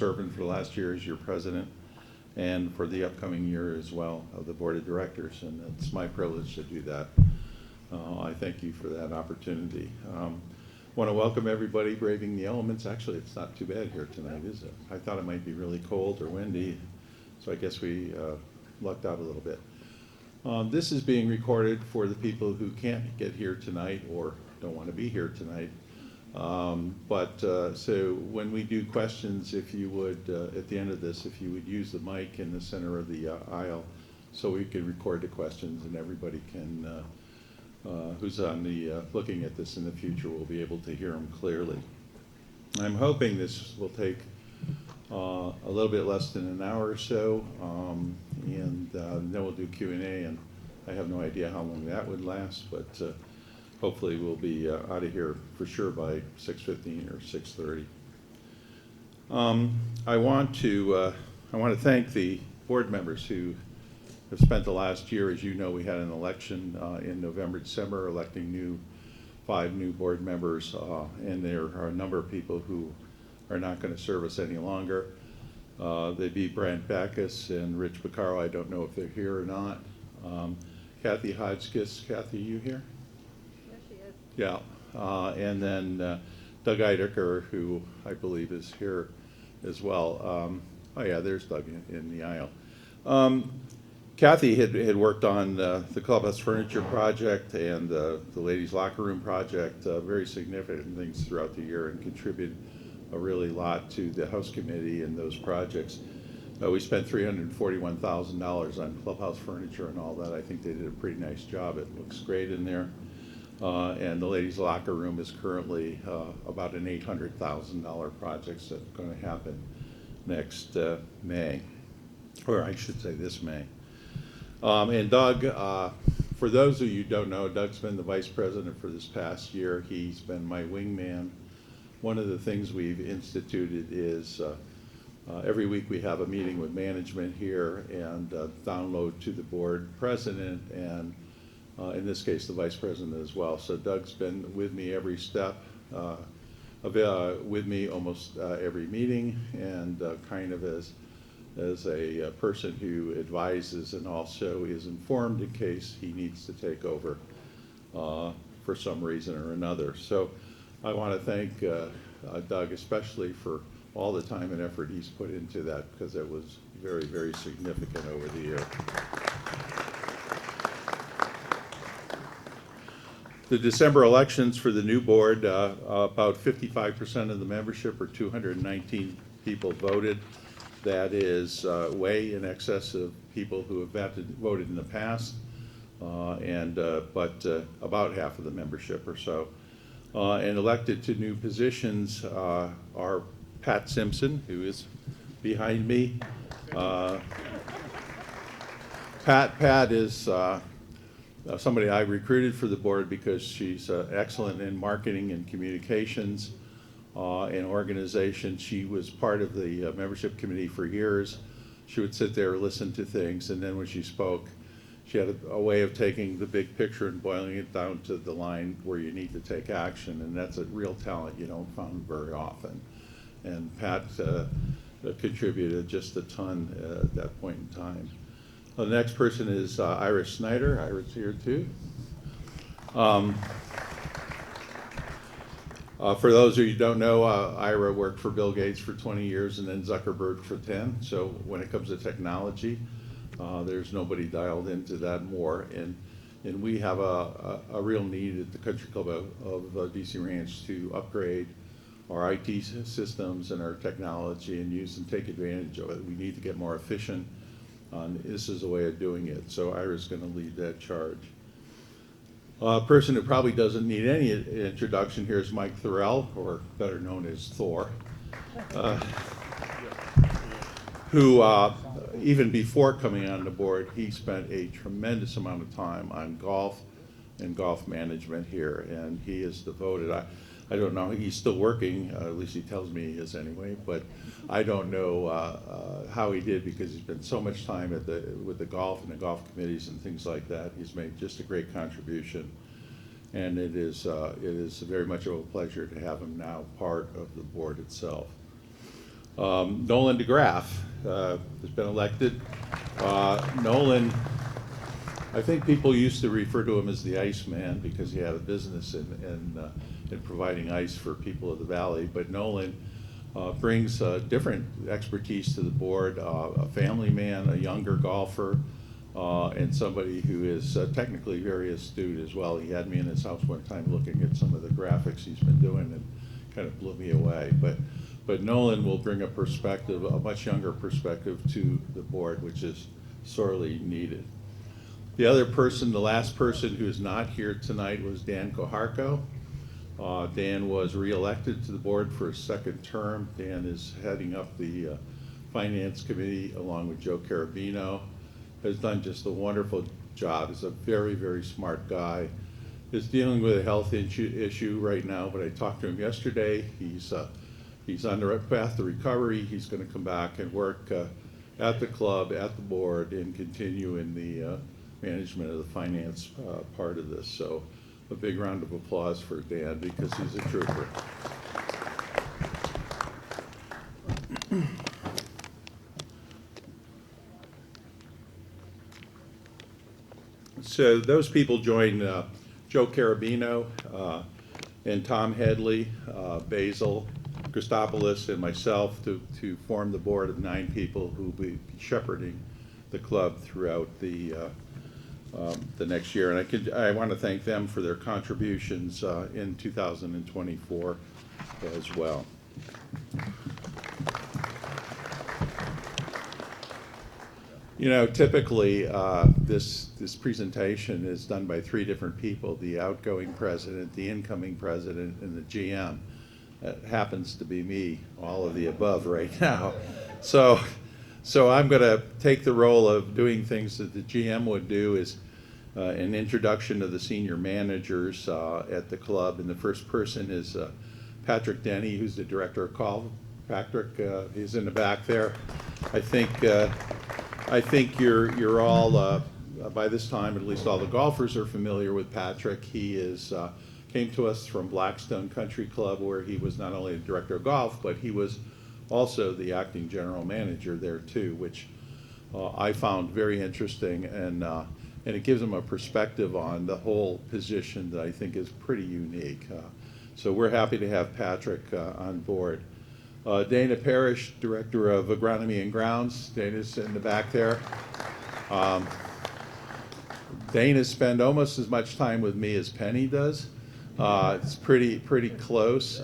serving for the last year as your president and for the upcoming year as well of the board of directors, and it's my privilege to do that. I thank you for that opportunity. Want to welcome everybody braving the elements. Actually, it's not too bad here tonight, is it? I thought it might be really cold or windy, so I guess we lucked out a little bit. This is being recorded for the people who can't get here tonight or don't want to be here tonight. So when we do questions, if you would, at the end of this, if you would use the mic in the center of the aisle so we can record the questions and everybody can, who's on the looking at this in the future will be able to hear them clearly. I'm hoping this will take a little bit less than an hour or so, and then we'll do Q&A, and I have no idea how long that would last, but hopefully we'll be out of here for sure by 6:15 or 6:30. I want to thank the board members who have spent the last year. As you know, we had an election in November, December, electing 5 new board members, and there are a number of people who are not going to serve us any longer. They'd be Brent Backus and Rich Beccaro. I don't know if they're here or not. Kathy Hodgkiss. Kathy, you here? Yes, she is. Yeah. And then Doug Eidecker, who I believe is here as well. Oh yeah, there's Doug in the aisle. Kathy had worked on the clubhouse furniture project and the ladies' locker room project, very significant things throughout the year, and contributed a really lot to the House Committee and those projects. We spent $341,000 on clubhouse furniture and all that. I think they did a pretty nice job. It looks great in there. And the ladies' locker room is currently about an $800,000 project that's going to happen next May, or I should say this May. And Doug, for those of you who don't know, Doug's been the vice president for this past year. He's been my wingman. One of the things we've instituted is every week we have a meeting with management here and download to the board president and in this case the vice president as well. So Doug's been with me every step, with me almost every meeting, and kind of as a person who advises and also is informed in case he needs to take over for some reason or another. So I want to thank Doug especially for all the time and effort he's put into that, because it was very, very significant over the year. The December elections for the new board, about 55% of the membership, or 219 people, voted. That is way in excess of people who have voted in the past, but about half of the membership or so. And elected to new positions are Pat Simpson, who is behind me. Pat is somebody I recruited for the board because she's excellent in marketing and communications and organization. She was part of the membership committee for years. She would sit there, listen to things, and then when she spoke, she had a way of taking the big picture and boiling it down to the line where you need to take action, and that's a real talent you don't find very often. And Pat contributed just a ton at that point in time. The next person is Iris Snyder. Iris here too. For those of you who don't know, Ira worked for Bill Gates for 20 years and then Zuckerberg for 10. So when it comes to technology, there's nobody dialed into that more. And we have a real need at the Country Club of DC Ranch to upgrade our IT systems and our technology and use and take advantage of it. We need to get more efficient. This is a way of doing it. So Ira's going to lead that charge. A person who probably doesn't need any introduction here is Mike Thorell, or better known as Thor, who even before coming on the board, he spent a tremendous amount of time on golf and golf management here, and he is devoted. I don't know, he's still working, at least he tells me he is anyway, but I don't know how he did, because he's spent so much time with the golf and the golf committees and things like that. He's made just a great contribution, and it is very much of a pleasure to have him now part of the board itself. Nolan DeGraff has been elected. Nolan, I think people used to refer to him as the Iceman because he had a business in providing ice for people of the valley. But Nolan brings different expertise to the board, a family man, a younger golfer, and somebody who is technically very astute as well. He had me in his house one time looking at some of the graphics he's been doing and kind of blew me away. But Nolan will bring a perspective, a much younger perspective to the board, which is sorely needed. The other person, the last person who's not here tonight was Dan Koharko. Dan was reelected to the board for a second term. Dan is heading up the Finance Committee along with Joe Carabino. Has done just a wonderful job. He's a very, very smart guy. Is dealing with a health issue right now, but I talked to him yesterday. He's on the path to recovery. He's going to come back and work at the club, at the board, and continue in the management of the finance part of this. So a big round of applause for Dan because he's a trooper. So those people joined Joe Carabino and Tom Headley, Basil Christopoulos, and myself to form the board of 9 people who will be shepherding the club throughout the next year. And I want to thank them for their contributions in 2024 as well. You know, typically this presentation is done by 3 different people: the outgoing president, the incoming president, and the GM. That happens to be me, all of the above right now. So I'm going to take the role of doing things that the GM would do, is an introduction of the senior managers at the club. And the first person is Patrick Denny, who's the director of golf. Patrick is in the back there. I think you're all by this time, at least all the golfers are familiar with Patrick. He came to us from Blackstone Country Club, where he was not only the director of golf, but he was also the acting general manager there too, which I found very interesting, and it gives him a perspective on the whole position that I think is pretty unique. So we're happy to have Patrick on board. Dana Parrish, Director of Agronomy and Grounds. Dana's in the back there. Dana spent almost as much time with me as Penny does. It's pretty close.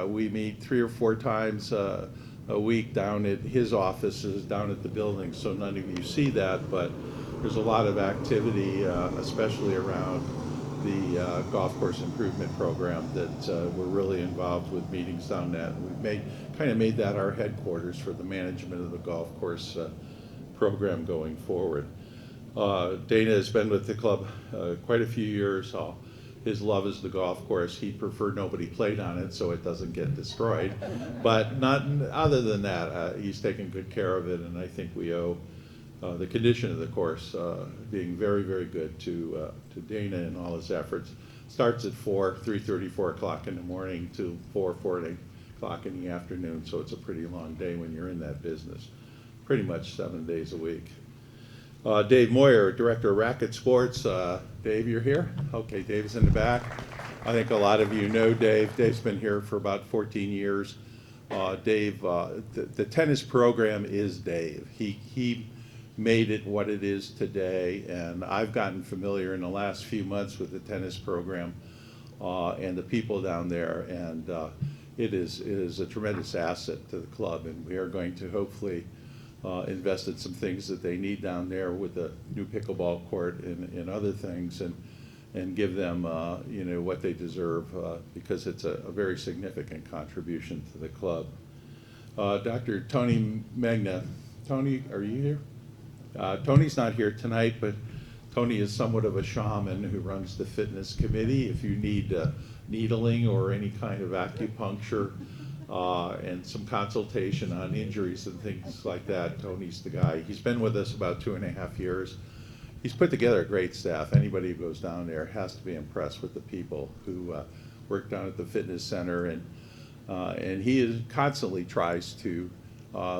We meet 3 or 4 times a week down at his offices, down at the building, so none of you see that, but there's a lot of activity, especially around the golf course improvement program that we're really involved with meetings down that. We've made that our headquarters for the management of the golf course program going forward. Dana has been with the club quite a few years. His love is the golf course. He preferred nobody played on it so it doesn't get destroyed. But not other than that, he's taken good care of it, and I think we owe the condition of the course being very, very good to Dana and all his efforts. Starts at 3:30, 4 o'clock in the morning to 4 o'clock in the afternoon, so it's a pretty long day when you're in that business, pretty much 7 days a week. Dave Moyer, Director of Racket Sports. Dave, you're here? Okay, Dave's in the back. I think a lot of you know Dave. Dave's been here for about 14 years. Dave, the tennis program is Dave. He made it what it is today, and I've gotten familiar in the last few months with the tennis program and the people down there, and it is a tremendous asset to the club, and we are going to hopefully invest in some things that they need down there with the new pickleball court and other things, and give them what they deserve because it's a very significant contribution to the club. Dr. Tony Magna. Tony, are you here? Tony's not here tonight, but Tony is somewhat of a shaman who runs the fitness committee. If you need needling or any kind of acupuncture and some consultation on injuries and things like that, Tony's the guy. He's been with us about 2.5 years. He's put together a great staff. Anybody who goes down there has to be impressed with the people who work down at the fitness center, and he constantly tries to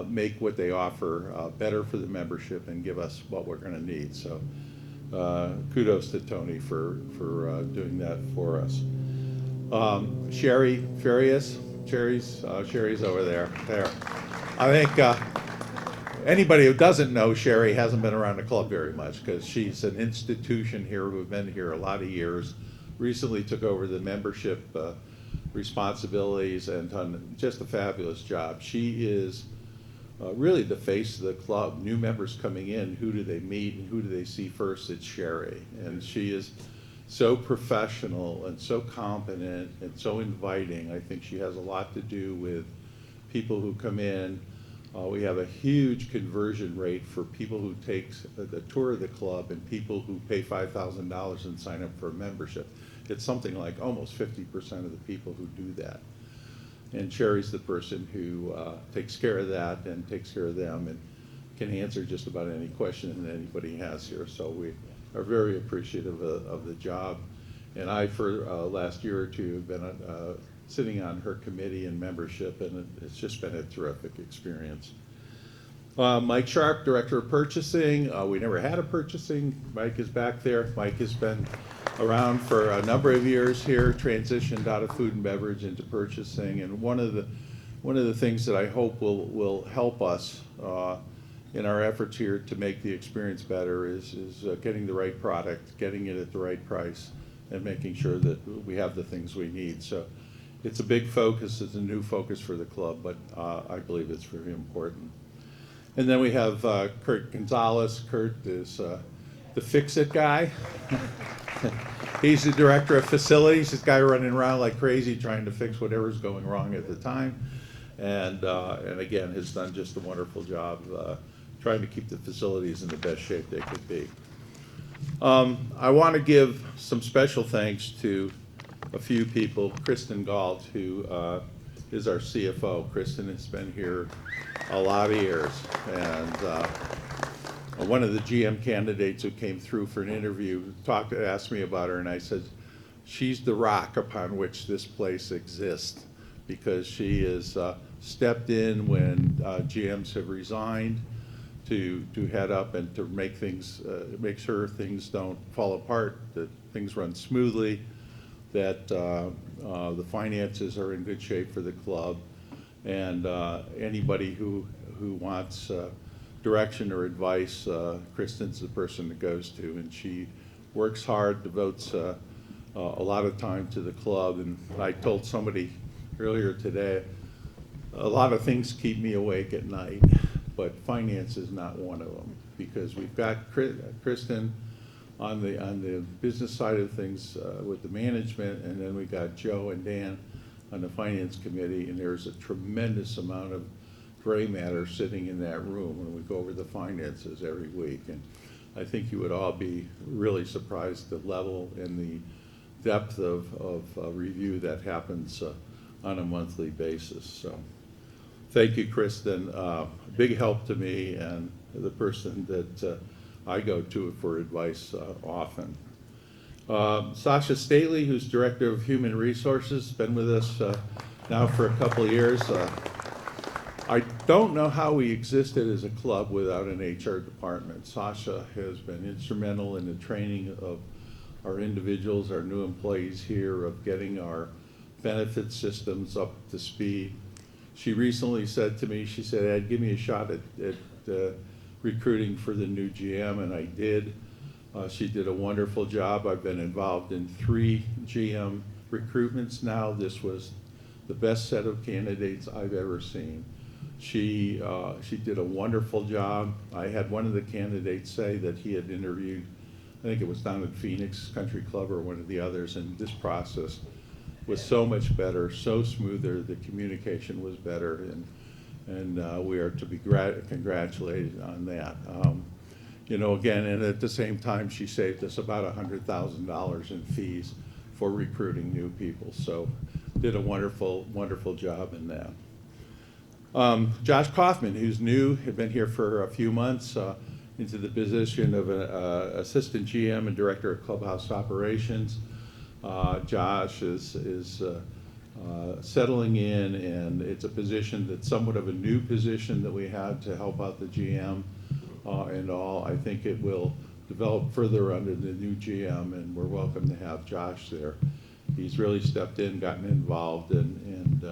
make what they offer better for the membership and give us what we're going to need. So kudos to Tony for doing that for us. Sherry Farias, Sherry's over there. I think anybody who doesn't know Sherry hasn't been around the club very much, because she's an institution here who've been here a lot of years. Recently took over the membership responsibilities and done just a fabulous job. She is really the face of the club. New members coming in, who do they meet and who do they see first? It's Sherry. And she is so professional and so competent and so inviting. I think she has a lot to do with people who come in. We have a huge conversion rate for people who take the tour of the club and people who pay $5,000 and sign up for a membership. It's something like almost 50% of the people who do that. And Sherry's the person who takes care of that and takes care of them and can answer just about any question that anybody has here. So we are very appreciative of the job. And I, for last year or two, have been sitting on her committee and membership, and it's just been a terrific experience. Mike Sharp, Director of Purchasing. We never had a purchasing. Mike is back there. Mike has been around for a number of years here, transitioned out of food and beverage into purchasing. And one of the things that I hope will help us in our efforts here to make the experience better is getting the right product, getting it at the right price, and making sure that we have the things we need. So it's a big focus. It's a new focus for the club, but I believe it's very important. And then we have Kurt Gonzalez. Kurt is the fix-it guy. He's the Director of Facilities. This guy running around like crazy trying to fix whatever's going wrong at the time. And again, has done just a wonderful job trying to keep the facilities in the best shape they could be. I want to give some special thanks to a few people. Kristen Galt, who is our CFO. Kristen has been here a lot of years, and one of the GM candidates who came through for an interview asked me about her, and I said, she's the rock upon which this place exists, because she has stepped in when GMs have resigned to head up and to make sure things don't fall apart, that things run smoothly, that the finances are in good shape for the club, and anybody who wants direction or advice, Kristen's the person that goes to, and she works hard, devotes a lot of time to the club. And I told somebody earlier today, a lot of things keep me awake at night, but finance is not one of them, because we've got Kristen on the business side of things with the management, and then we got Joe and Dan on the finance committee, and there's a tremendous amount of gray matter sitting in that room when we go over the finances every week. And I think you would all be really surprised the level and the depth of review that happens on a monthly basis. So thank you, Kristen. Big help to me and the person that I go to for advice often. Sasha Stately, who's Director of Human Resources, been with us now for a couple of years. I don't know how we existed as a club without an HR department. Sasha has been instrumental in the training of our individuals, our new employees here, of getting our benefit systems up to speed. She recently said to me, she said, Ed, give me a shot at recruiting for the new GM, and I did. She did a wonderful job. I've been involved in 3 GM recruitments now. This was the best set of candidates I've ever seen. She did a wonderful job. I had one of the candidates say that he had interviewed, I think it was down at Phoenix Country Club or one of the others, and this process was so much better, so smoother, the communication was better, and we are to be congratulated on that. You know, again, and at the same time, she saved us about $100,000 in fees for recruiting new people, so did a wonderful, wonderful job in that. Josh Kaufman, who's new, had been here for a few months, into the position of an Assistant GM and Director of Clubhouse Operations. Josh is settling in, and it's a position that's somewhat of a new position that we had to help out the GM and all. I think it will develop further under the new GM, and we're welcome to have Josh there. He's really stepped in, gotten involved, and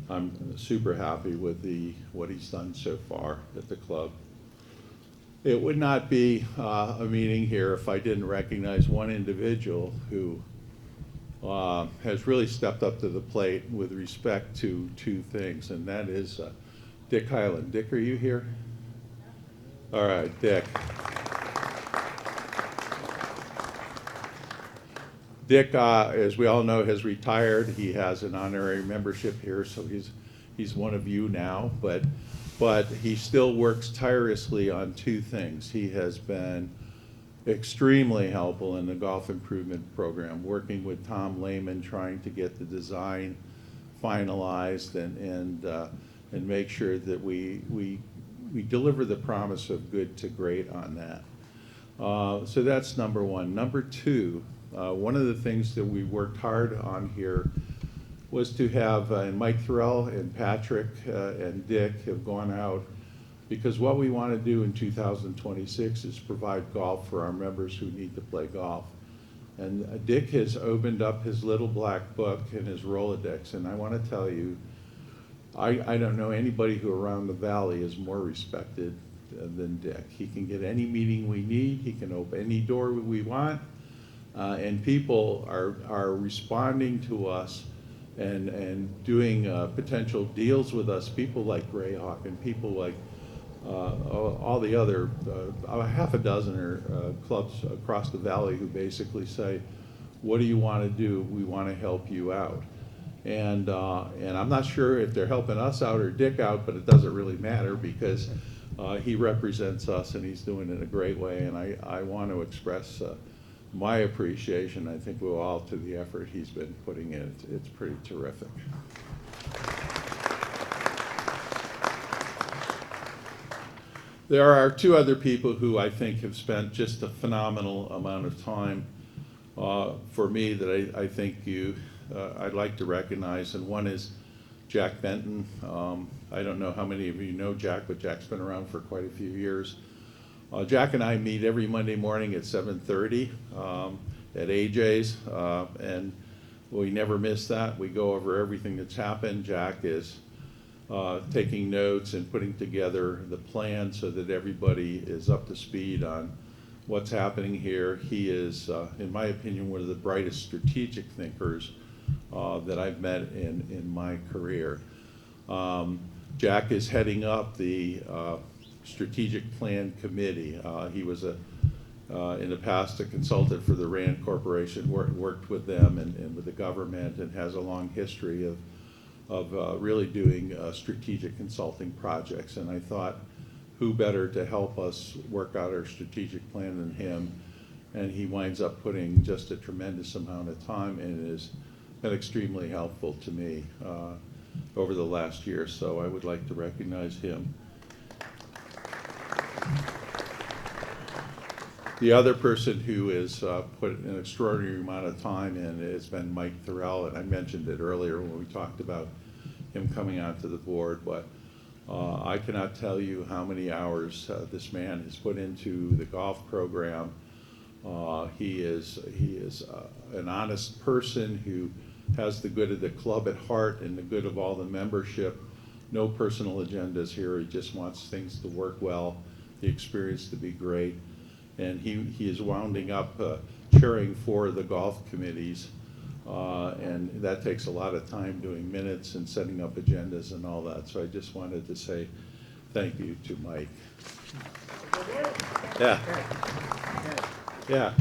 I'm super happy with what he's done so far at the club. It would not be a meeting here if I didn't recognize one individual who has really stepped up to the plate with respect to two things, and that is Dick Hyland. Dick, are you here? All right, Dick. Dick, as we all know, has retired. He has an honorary membership here, so he's one of you now, but he still works tirelessly on two things. He has been extremely helpful in the golf improvement program, working with Tom Lehman, trying to get the design finalized and make sure that we deliver the promise of good to great on that. So that's number one. Number two, one of the things that we worked hard on here was to have, and Mike Thorell and Patrick and Dick have gone out, because what we want to do in 2026 is provide golf for our members who need to play golf. And Dick has opened up his little black book and his Rolodex, and I want to tell you, I don't know anybody who around the valley is more respected than Dick. He can get any meeting we need, he can open any door we want, and people are responding to us and doing potential deals with us. People like Greyhawk and people like all the other half a dozen or clubs across the valley who basically say, what do you want to do? We want to help you out. And I'm not sure if they're helping us out or Dick out, but it doesn't really matter because he represents us and he's doing it in a great way. And I want to express my appreciation, I think we're all, to the effort he's been putting in. It's pretty terrific. There are two other people who I think have spent just a phenomenal amount of time for me that I think I'd like to recognize, and one is Jack Benton. I don't know how many of you know Jack, but Jack's been around for quite a few years. Jack and I meet every Monday morning at 7:30 at AJ's, and we never miss that. We go over everything that's happened. Jack is taking notes and putting together the plan so that everybody is up to speed on what's happening here. He is, in my opinion, one of the brightest strategic thinkers that I've met in my career. Jack is heading up the strategic plan committee. He was in the past a consultant for the Rand Corporation, worked with them and with the government, and has a long history of really doing strategic consulting projects. And I thought, who better to help us work out our strategic plan than him? And he winds up putting just a tremendous amount of time and has been extremely helpful to me over the last year. So I would like to recognize him. The other person who has put an extraordinary amount of time in has been Mike Thorell, and I mentioned it earlier when we talked about him coming onto the board, but I cannot tell you how many hours this man has put into the golf program. He is an honest person who has the good of the club at heart and the good of all the membership. No personal agendas here. He just wants things to work well, the experience to be great. And he is wounding up chairing for the golf committees, and that takes a lot of time doing minutes and setting up agendas and all that. So I just wanted to say thank you to Mike. Yeah. Yeah.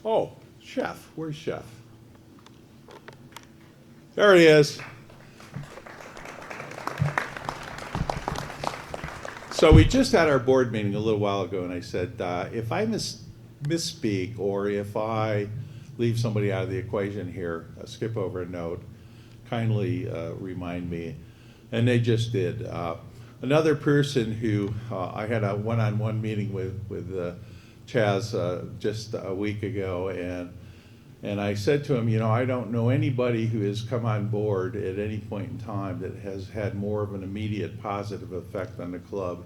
Oh, Chef. Where's Chef? There he is. So we just had our board meeting a little while ago, and I said, if I misspeak or if I leave somebody out of the equation here, skip over a note, kindly remind me. And they just did. Another person who I had a one-on-one meeting with Chaz just a week ago, and And I said to him, you know, I don't know anybody who has come on board at any point in time that has had more of an immediate positive effect on the club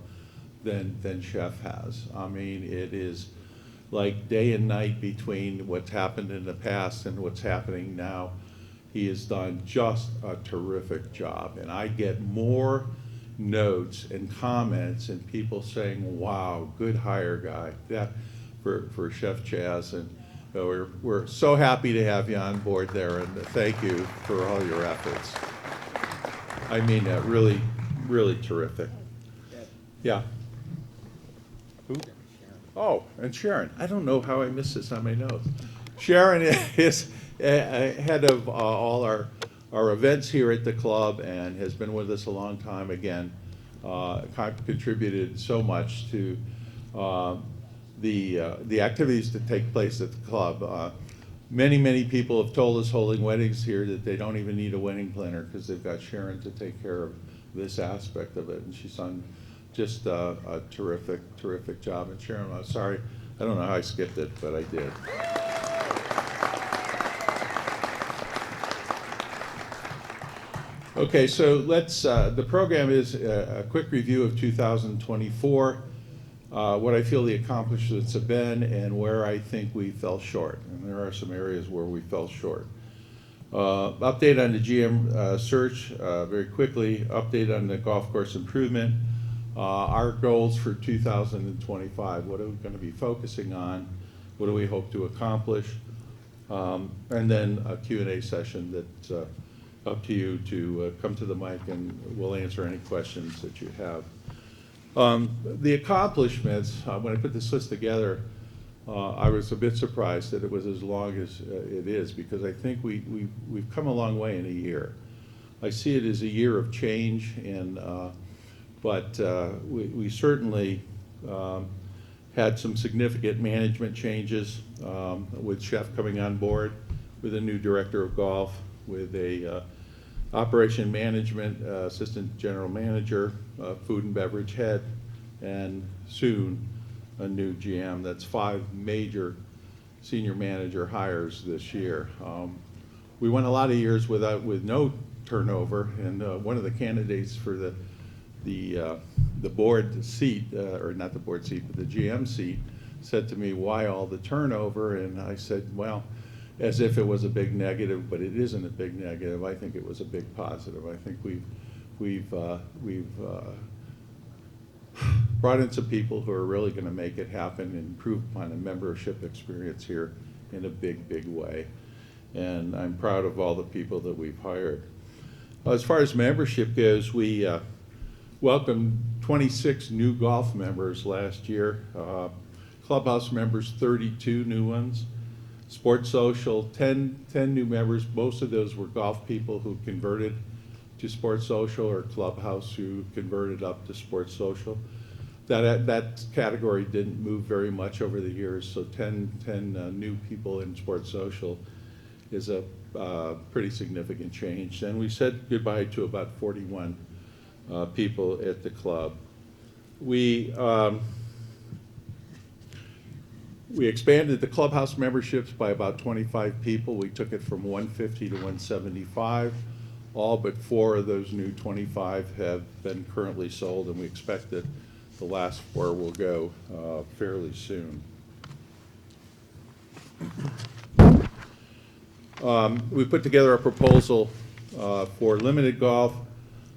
than Chef has. I mean, it is like day and night between what's happened in the past and what's happening now. He has done just a terrific job. And I get more notes and comments and people saying, wow, good hire, guy, that for Chef Chaz. And we're so happy to have you on board there, and thank you for all your efforts. I mean that, really, really terrific. Yeah. Who? Oh, and Sharon. I don't know how I missed this on my notes. Sharon is head of all our events here at the club and has been with us a long time. Again, contributed so much to the activities that take place at the club. Many people have told us holding weddings here that they don't even need a wedding planner because they've got Sharon to take care of this aspect of it, and she's done just a terrific job. And Sharon, I'm sorry, I don't know how I skipped it, but I did. Okay, so let's, the program is a quick review of 2024, what I feel the accomplishments have been and where I think we fell short. And there are some areas where we fell short. Update on the GM search, very quickly. Update on the golf course improvement. Our goals for 2025, what are we going to be focusing on? What do we hope to accomplish? And then a Q&A session that's up to you to come to the mic and we'll answer any questions that you have. The accomplishments, when I put this list together, I was a bit surprised that it was as long as it is, because I think we've come a long way in a year. I see it as a year of change, and but we certainly had some significant management changes with Chef coming on board, with a new director of golf, with a operation management assistant general manager, food and beverage head, and soon a new GM. That's 5 major senior manager hires this year. We went a lot of years with no turnover, and one of the candidates for the board seat, or not the board seat, but the GM seat, said to me, "Why all the turnover?" And I said, well, as if it was a big negative, but it isn't a big negative. I think it was a big positive. I think we've brought in some people who are really going to make it happen and improve upon the membership experience here in a big way. And I'm proud of all the people that we've hired. As far as membership goes, we welcomed 26 new golf members last year. Clubhouse members, 32 new ones. Sports Social, 10 new members. Most of those were golf people who converted to Sports Social, or Clubhouse who converted up to Sports Social. That category didn't move very much over the years, so 10 new people in Sports Social is a pretty significant change. And we said goodbye to about 41 people at the club. We expanded the clubhouse memberships by about 25 people. We took it from 150 to 175. All but 4 of those new 25 have been currently sold, and we expect that the last 4 will go fairly soon. We put together a proposal for limited golf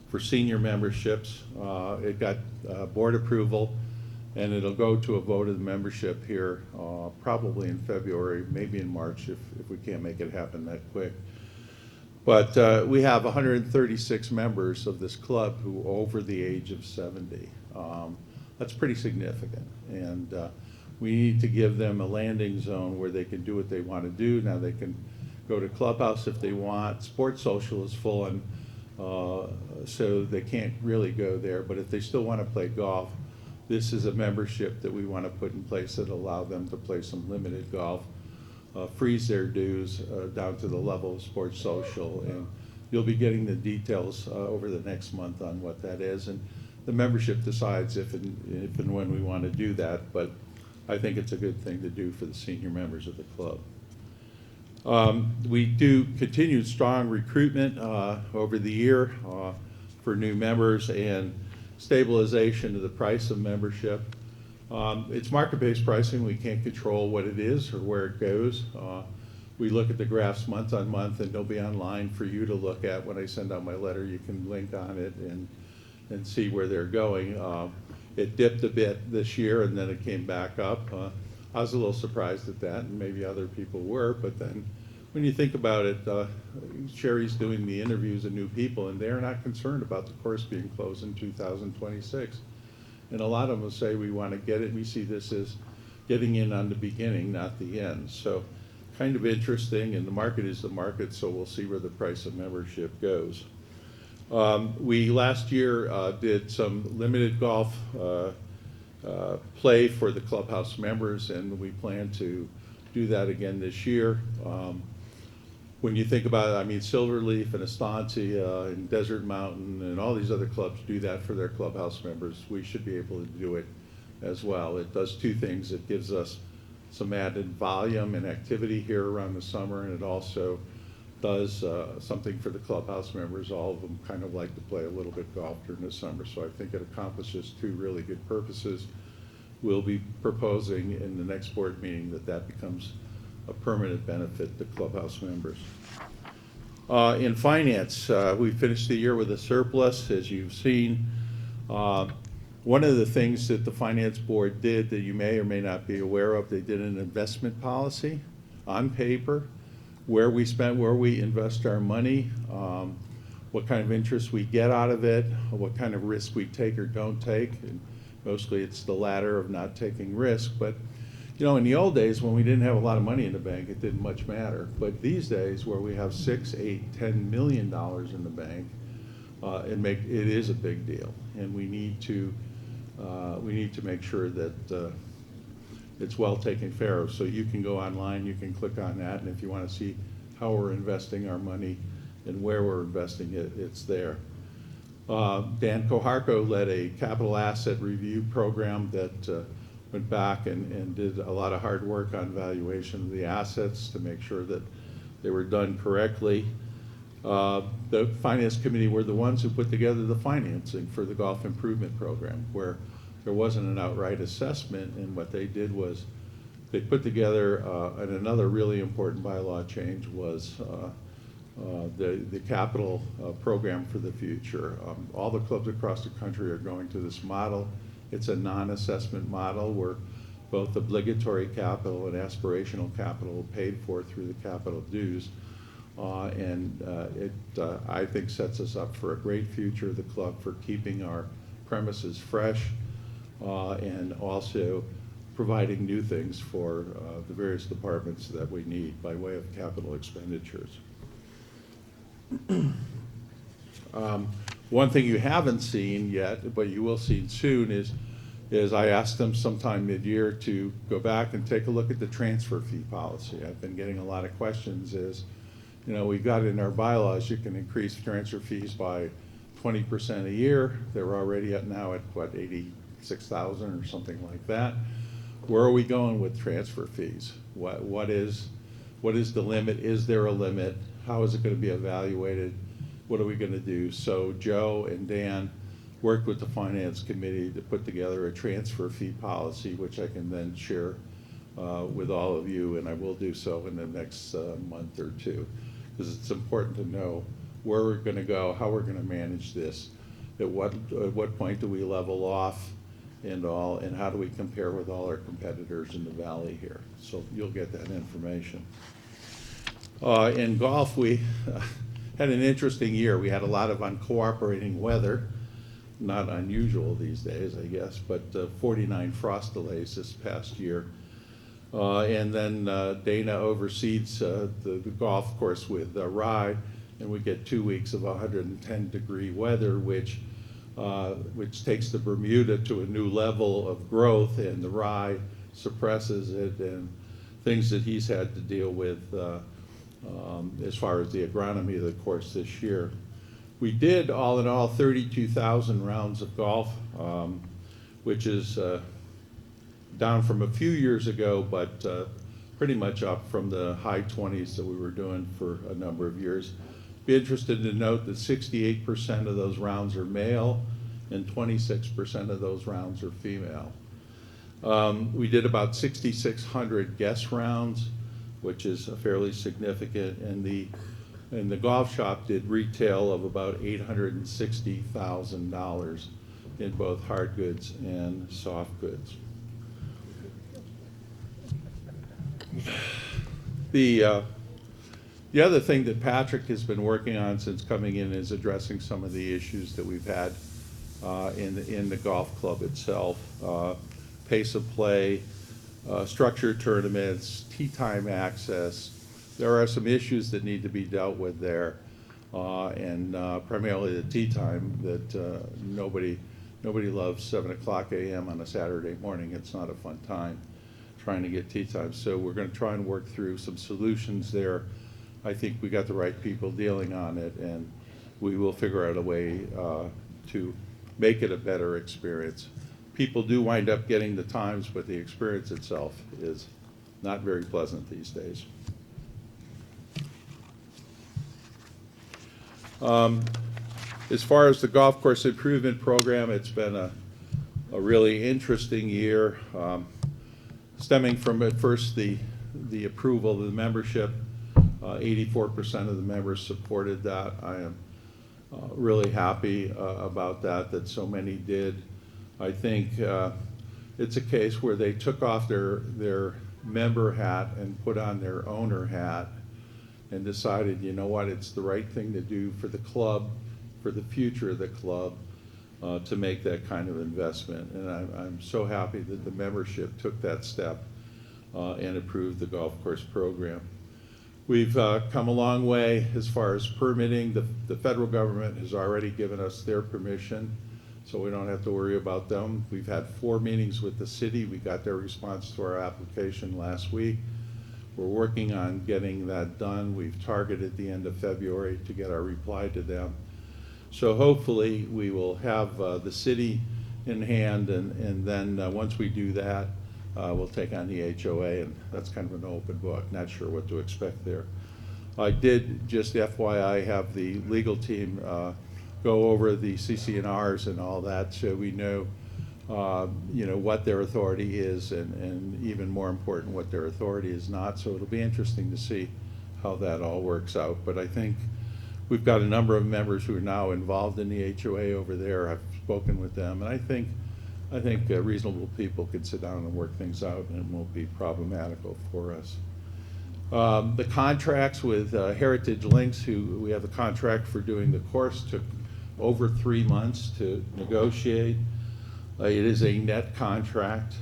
for senior memberships. It got board approval, and it'll go to a vote of the membership here probably in February, maybe in March if we can't make it happen that quick. But we have 136 members of this club who are over the age of 70. That's pretty significant, and we need to give them a landing zone where they can do what they want to do. Now they can go to Clubhouse if they want. Sports Social is full, and so they can't really go there, but if they still want to play golf, this is a membership that we want to put in place that allow them to play some limited golf, freeze their dues down to the level of Sports Social, and you'll be getting the details over the next month on what that is, and the membership decides if and when we want to do that, but I think it's a good thing to do for the senior members of the club. We do continued strong recruitment over the year for new members and stabilization of the price of membership. It's market-based pricing. We can't control what it is or where it goes. We look at the graphs month on month, and they'll be online for you to look at. When I send out my letter, you can link on it and see where they're going. It dipped a bit this year, and then it came back up. I was a little surprised at that, and maybe other people were, but then when you think about it, Sherry's doing the interviews of new people, and they're not concerned about the course being closed in 2026. And a lot of them say we want to get it. We see this as getting in on the beginning, not the end. So kind of interesting, and the market is the market, so we'll see where the price of membership goes. We last year did some limited golf play for the clubhouse members, and we plan to do that again this year. When you think about it, I mean, Silverleaf and Estancia and Desert Mountain and all these other clubs do that for their clubhouse members. We should be able to do it as well. It does two things. It gives us some added volume and activity here around the summer, and it also does something for the clubhouse members. All of them kind of like to play a little bit golf during the summer, so I think it accomplishes two really good purposes. We'll be proposing in the next board meeting that becomes a permanent benefit to clubhouse members. In finance, we finished the year with a surplus, as you've seen. One of the things that the finance board did that you may or may not be aware of, they did an investment policy on paper, where we invest our money, what kind of interest we get out of it, what kind of risk we take or don't take. And mostly it's the latter of not taking risk. But you know, in the old days when we didn't have a lot of money in the bank, it didn't much matter. But these days, where we have $6, $8, $10 million in the bank, it is a big deal, and we need to make sure that it's well taken care of. So you can go online, you can click on that, and if you want to see how we're investing our money and where we're investing it, it's there. Dan Koharko led a capital asset review program that went back and did a lot of hard work on valuation of the assets to make sure that they were done correctly. The finance committee were the ones who put together the financing for the golf improvement program, where there wasn't an outright assessment, and what they did was they put together, and another really important bylaw change was the capital program for the future. All the clubs across the country are going to this model. It's a non-assessment model where both obligatory capital and aspirational capital are paid for through the capital dues. It, I think, sets us up for a great future of the club, for keeping our premises fresh, and also providing new things for the various departments that we need by way of capital expenditures. One thing you haven't seen yet, but you will see soon, is I asked them sometime mid-year to go back and take a look at the transfer fee policy. I've been getting a lot of questions. You know, we've got in our bylaws, you can increase transfer fees by 20% a year. They're already now at what, 86,000 or something like that. Where are we going with transfer fees? What is the limit? Is there a limit? How is it going to be evaluated? What are we going to do? So Joe and Dan worked with the finance committee to put together a transfer fee policy, which I can then share with all of you, and I will do so in the next month or two, because it's important to know where we're going to go, how we're going to manage this, at what point do we level off, and how do we compare with all our competitors in the valley here. So you'll get that information. In golf, we had an interesting year. We had a lot of uncooperating weather, not unusual these days, I guess, but 49 frost delays this past year. And then Dana oversees the golf course with Rye, and we get 2 weeks of 110-degree weather, which takes the Bermuda to a new level of growth, and the Rye suppresses it, and things that he's had to deal with as far as the agronomy of the course this year. We did, all in all, 32,000 rounds of golf, which is down from a few years ago, but pretty much up from the high 20s that we were doing for a number of years. Be interested to note that 68% of those rounds are male and 26% of those rounds are female. We did about 6,600 guest rounds, which is fairly significant, and the golf shop did retail of about $860,000 in both hard goods and soft goods. The other thing that Patrick has been working on since coming in is addressing some of the issues that we've had in the golf club itself. Pace of play, structured tournaments, tee time access. There are some issues that need to be dealt with there, and primarily the tee time that nobody loves 7 o'clock a.m. on a Saturday morning. It's not a fun time trying to get tee time. So we're going to try and work through some solutions there. I think we got the right people dealing on it, and we will figure out a way to make it a better experience. People do wind up getting the times, but the experience itself is not very pleasant these days. As far as the golf course improvement program, it's been a really interesting year, stemming from at first the approval of the membership. 84% of the members supported that. I am really happy about that so many did. I think it's a case where they took off their member hat and put on their owner hat and decided, you know what, it's the right thing to do for the club, for the future of the club, to make that kind of investment. And I'm so happy that the membership took that step and approved the golf course program. We've come a long way as far as permitting. The federal government has already given us their permission, so we don't have to worry about them. We've had 4 meetings with the city. We got their response to our application last week. We're working on getting that done. We've targeted the end of February to get our reply to them. So hopefully we will have the city in hand, and then once we do that, we'll take on the HOA, and that's kind of an open book. Not sure what to expect there. I did, just FYI, have the legal team go over the CC&Rs and all that, so we know, what their authority is, and even more important, what their authority is not. So it'll be interesting to see how that all works out. But I think we've got a number of members who are now involved in the HOA over there. I've spoken with them, and I think reasonable people could sit down and work things out, and it won't be problematical for us. The contracts with Heritage Links, who we have the contract for doing the course, took over 3 months to negotiate. It is a net contract.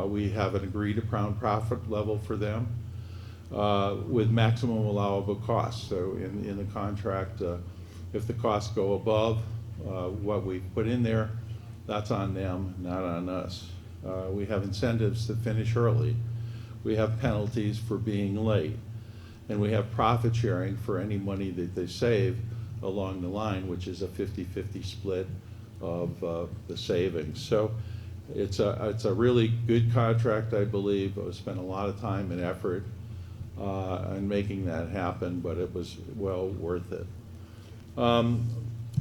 We have an agreed upon profit level for them with maximum allowable costs. So in the contract, if the costs go above what we put in there, that's on them, not on us. We have incentives to finish early. We have penalties for being late. And we have profit sharing for any money that they save along the line, which is a 50-50 split of the savings. So it's a really good contract, I believe. We spent a lot of time and effort in making that happen, but it was well worth it.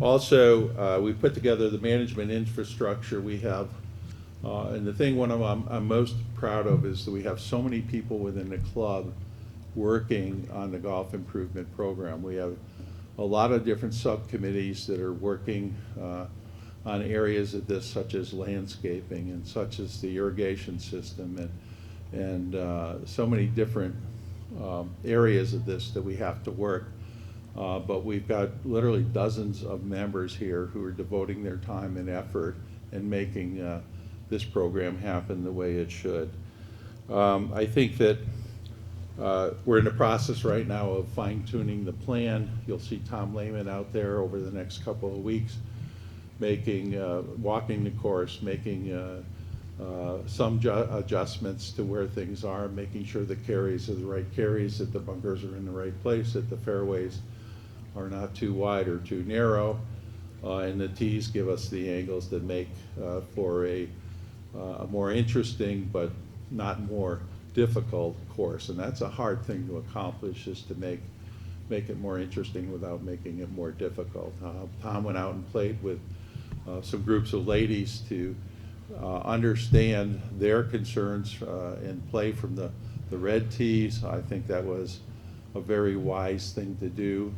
Also, we put together the management infrastructure. We have, and the thing I'm most proud of is that we have so many people within the club working on the golf improvement program. We have a lot of different subcommittees that are working on areas of this, such as landscaping and such as the irrigation system, and so many different areas of this that we have to work. But we've got literally dozens of members here who are devoting their time and effort in making this program happen the way it should. I think that we're in the process right now of fine-tuning the plan. You'll see Tom Lehman out there over the next couple of weeks making, walking the course, making some adjustments to where things are, making sure the carries are the right carries, that the bunkers are in the right place, that the fairways are not too wide or too narrow, and the tees give us the angles that make for a more interesting but not more difficult course, and that's a hard thing to accomplish, is to make it more interesting without making it more difficult. Tom went out and played with some groups of ladies to understand their concerns and play from the red tees. I think that was a very wise thing to do,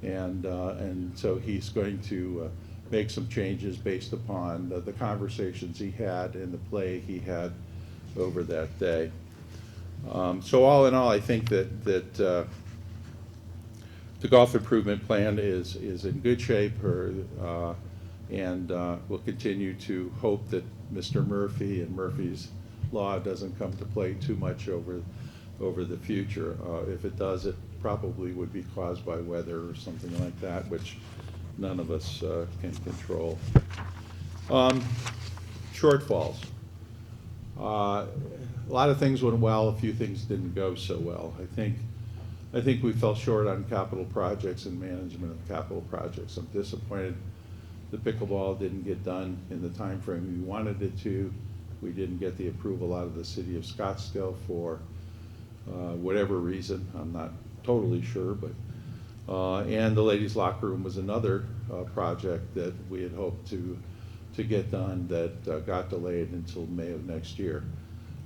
and so he's going to make some changes based upon the conversations he had and the play he had over that day. So all in all, I think that the golf improvement plan is in good shape, and we'll continue to hope that Mr. Murphy and Murphy's Law doesn't come to play too much over the future. If it does, it probably would be caused by weather or something like that, which none of us can control. Shortfalls. A lot of things went well, a few things didn't go so well. I think we fell short on capital projects and management of capital projects. I'm disappointed the pickleball didn't get done in the time frame we wanted it to. We didn't get the approval out of the city of Scottsdale for whatever reason. I'm not totally sure, but and the ladies' locker room was another project that we had hoped to get done that got delayed until May of next year.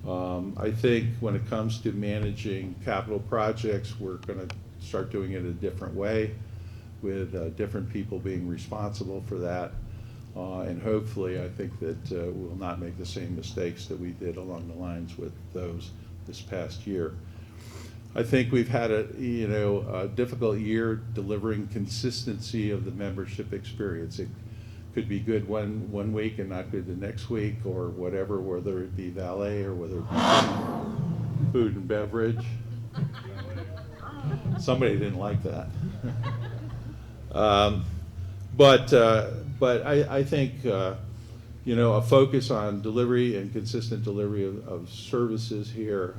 I think when it comes to managing capital projects, we're going to start doing it a different way, with different people being responsible for that. And hopefully, I think that we'll not make the same mistakes that we did along the lines with those this past year. I think we've had a difficult year delivering consistency of the membership experience. It could be good one week and not good the next week, or whatever, whether it be valet or whether it be food and beverage. Somebody didn't like that. But I think a focus on delivery and consistent delivery of services here,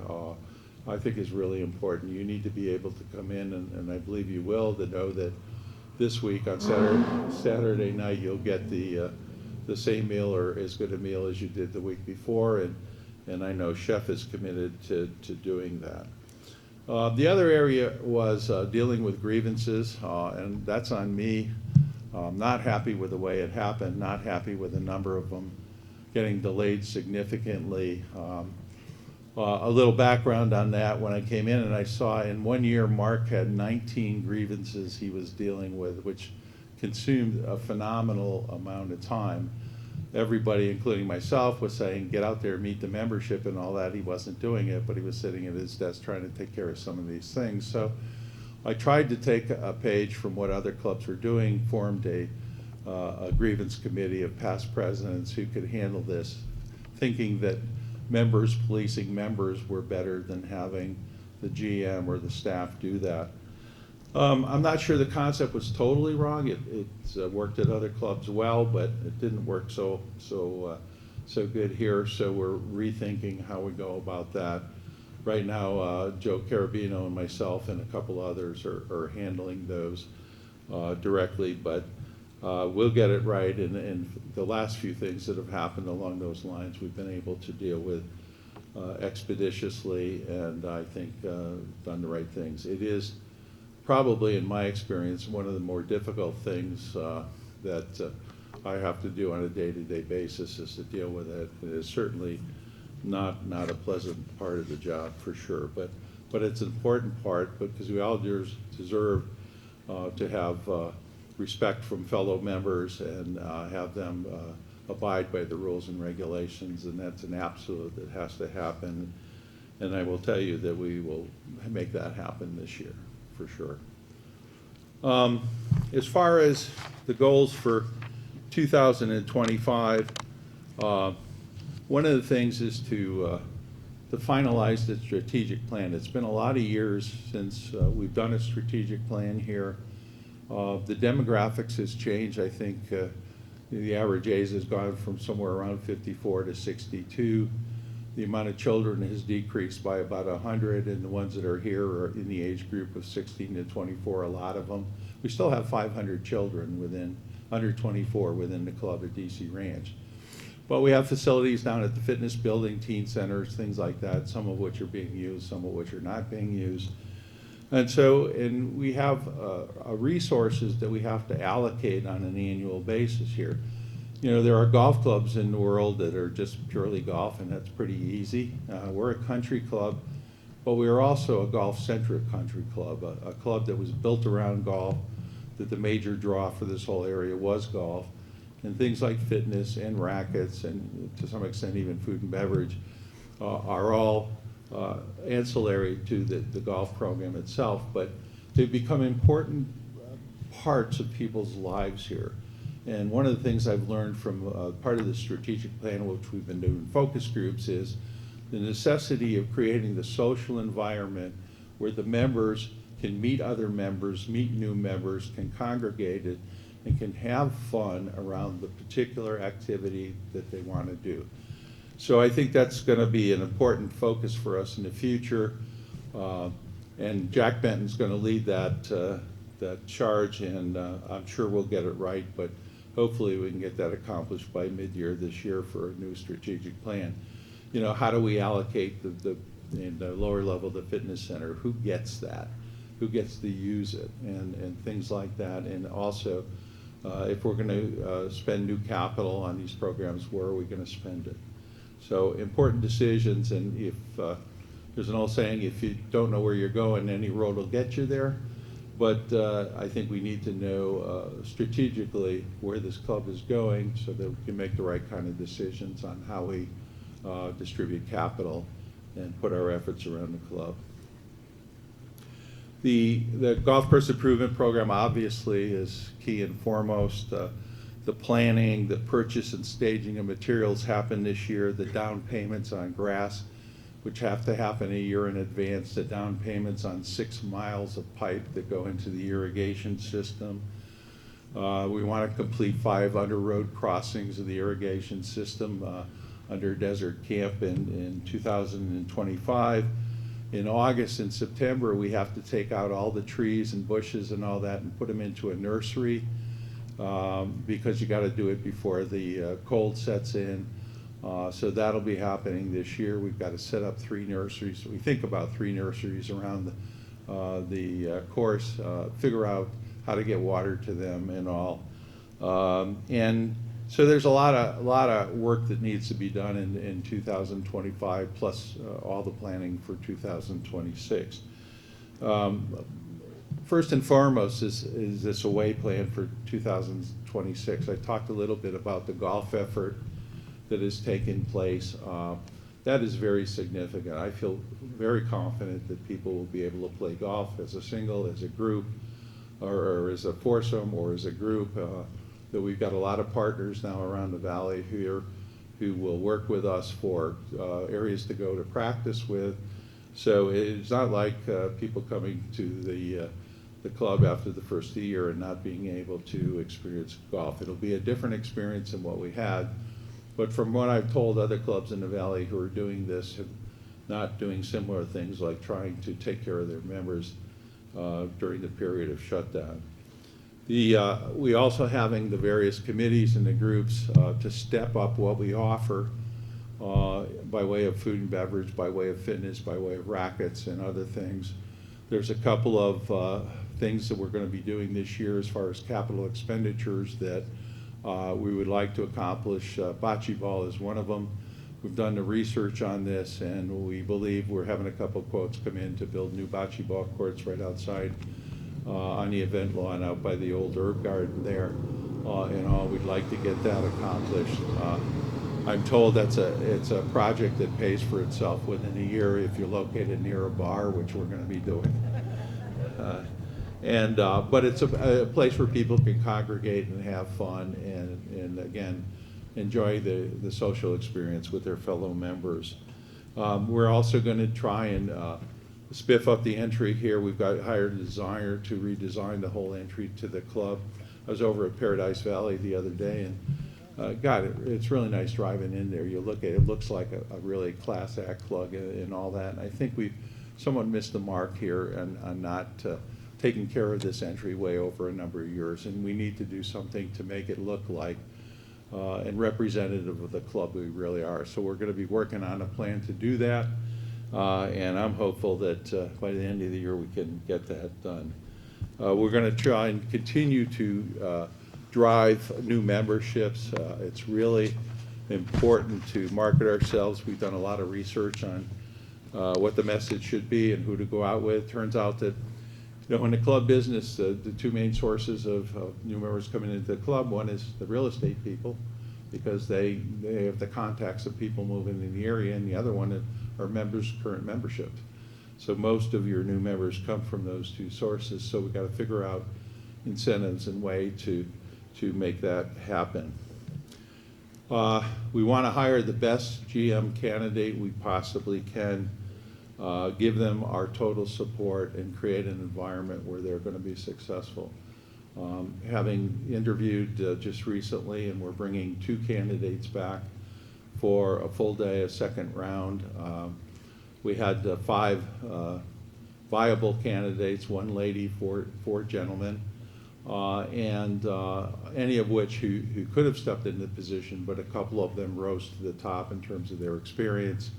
I think is really important. You need to be able to come in, and I believe you will, to know that this week on Saturday night you'll get the same meal or as good a meal as you did the week before, and I know Chef is committed to doing that. The other area was dealing with grievances, and that's on me. Not happy with the way it happened, not happy with the number of them getting delayed significantly. A little background on that: when I came in and I saw in 1 year Mark had 19 grievances he was dealing with, which consumed a phenomenal amount of time. Everybody, including myself, was saying, get out there, meet the membership and all that. He wasn't doing it, but he was sitting at his desk trying to take care of some of these things. So I tried to take a page from what other clubs were doing, formed a grievance committee of past presidents who could handle this, thinking that members policing members were better than having the GM or the staff do that. I'm not sure the concept was totally wrong. It's worked at other clubs well, but it didn't work so good here. So we're rethinking how we go about that. Right now, Joe Carabino and myself and a couple others are handling those directly, but we'll get it right. And the last few things that have happened along those lines, we've been able to deal with expeditiously, and I think done the right things. It is probably, in my experience, one of the more difficult things that I have to do on a day-to-day basis, is to deal with it. It is certainly not a pleasant part of the job, for sure, but it's an important part, because we all deserve to have respect from fellow members and have them abide by the rules and regulations, and that's an absolute that has to happen. And I will tell you that we will make that happen this year, for sure. As far as the goals for 2025, one of the things is to finalize the strategic plan. It's been a lot of years since we've done a strategic plan here. The demographics has changed. I think the average age has gone from somewhere around 54 to 62. The amount of children has decreased by about 100, and the ones that are here are in the age group of 16 to 24, a lot of them. We still have 500 children under 24 within the club at DC Ranch. But we have facilities down at the fitness building, teen centers, things like that, some of which are being used, some of which are not being used. And we have resources that we have to allocate on an annual basis here. You know, there are golf clubs in the world that are just purely golf, and that's pretty easy. We're a country club, but we are also a golf-centric country club, a club that was built around golf, that the major draw for this whole area was golf, and things like fitness and rackets, and to some extent even food and beverage, are all ancillary to the golf program itself, but they become important parts of people's lives here. And one of the things I've learned from part of the strategic plan, which we've been doing focus groups, is the necessity of creating the social environment where the members can meet other members, meet new members, can congregate it, and can have fun around the particular activity that they want to do. So I think that's going to be an important focus for us in the future. And Jack Benton's going to lead that charge, and I'm sure we'll get it right, but hopefully we can get that accomplished by mid-year this year for a new strategic plan. You know, how do we allocate in the lower level, the fitness center? Who gets that? Who gets to use it? And things like that. And also, if we're going to spend new capital on these programs, where are we going to spend it? So important decisions, and if there's an old saying, if you don't know where you're going, any road will get you there. But I think we need to know strategically where this club is going so that we can make the right kind of decisions on how we distribute capital and put our efforts around the club. The Golf Course Improvement Program obviously is key and foremost. The planning, the purchase and staging of materials happen this year, the down payments on grass, which have to happen a year in advance, the down payments on 6 miles of pipe that go into the irrigation system. We want to complete 5 under-road crossings of the irrigation system under Desert Camp in 2025. In August and September, we have to take out all the trees and bushes and all that and put them into a nursery because you got to do it before the cold sets in. So that'll be happening this year. We've got to set up 3 nurseries. We think about 3 nurseries around the course, figure out how to get water to them and all. And so there's a lot of work that needs to be done in 2025, plus all the planning for 2026. First and foremost is this away plan for 2026. I talked a little bit about the golf effort that is taking place. That is very significant. I feel very confident that people will be able to play golf as a single, as a group, or as a foursome, or as a group. That we've got a lot of partners now around the valley here who will work with us for areas to go to practice with. So it's not like people coming to the club after the first year and not being able to experience golf. It'll be a different experience than what we had. But from what I've told other clubs in the valley who are doing this, not doing similar things like trying to take care of their members during the period of shutdown. We also having the various committees and the groups to step up what we offer by way of food and beverage, by way of fitness, by way of rackets and other things. There's a couple of things that we're going to be doing this year as far as capital expenditures that we would like to accomplish. Bocce ball is one of them. We've done the research on this, and we believe we're having a couple of quotes come in to build new bocce ball courts right outside on the event lawn out by the old herb garden there. And all, we'd like to get that accomplished. I'm told it's a project that pays for itself within a year if you're located near a bar, which we're going to be doing. But it's a place where people can congregate and have fun and again, enjoy the social experience with their fellow members. We're also going to try and spiff up the entry here. We've hired a designer to redesign the whole entry to the club. I was over at Paradise Valley the other day, and it's really nice driving in there. You look at it, it looks like a really class act club and all that. And I think we've somewhat missed the mark here on not taking care of this entryway over a number of years, and we need to do something to make it look like and representative of the club we really are. So we're going to be working on a plan to do that, and I'm hopeful that by the end of the year we can get that done. We're going to try and continue to drive new memberships. It's really important to market ourselves. We've done a lot of research on what the message should be and who to go out with. Turns out that, you know, in the club business, the two main sources of new members coming into the club, one is the real estate people, because they have the contacts of people moving in the area, and the other one are members' current membership. So most of your new members come from those two sources, so we've got to figure out incentives and way to make that happen. We want to hire the best GM candidate we possibly can, give them our total support, and create an environment where they're going to be successful. Having interviewed just recently, and we're bringing 2 candidates back for a full day, a second round. We had 5 viable candidates, 1 lady, 4 gentlemen, and any of which who could have stepped into the position, but a couple of them rose to the top in terms of their experience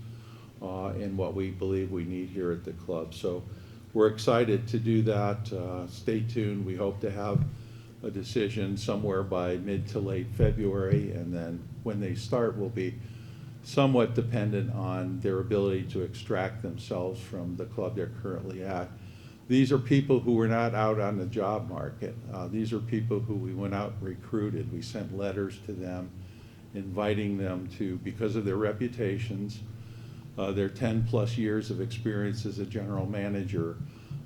and what we believe we need here at the club. So we're excited to do that. Stay tuned. We hope to have a decision somewhere by mid to late February, and then when they start will be somewhat dependent on their ability to extract themselves from the club they're currently at. These are people who were not out on the job market. These are people who we went out and recruited. We sent letters to them inviting them to, because of their reputations, their 10+ years of experience as a general manager,